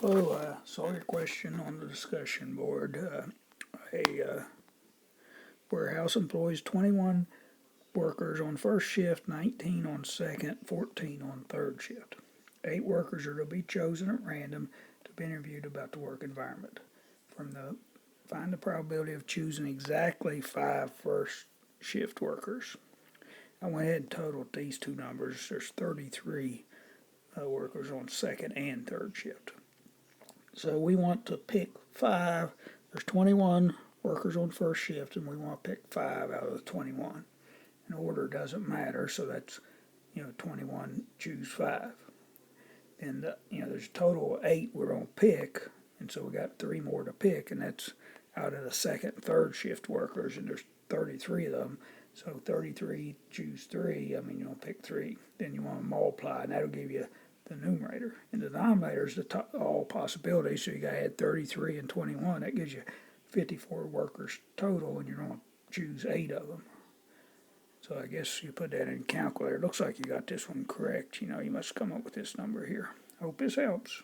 Hello, I saw your question on the discussion board. A warehouse employs 21 workers on first shift, 19 on second, 14 on third shift. 8 workers are to be chosen at random to be interviewed about the work environment. Find the probability of choosing exactly 5 first shift workers. I went ahead and totaled these two numbers. There's 33 workers on second and third shift. So we want to pick 5. There's 21 workers on first shift, and we want to pick 5 out of the 21. And order doesn't matter, so that's 21 choose 5. And there's a total of 8 we're going to pick, and so we got 3 more to pick, and that's out of the second and third shift workers, and there's 33 of them. So 33 choose 3. You want to pick 3. Then you want to multiply, and that'll give you the numerator. And the denominator is all possibilities, so you got to add 33 and 21. That gives you 54 workers total, and you're going to choose 8 of them. So I guess you put that in a calculator. It looks like you got this one correct. You must come up with this number here. Hope this helps.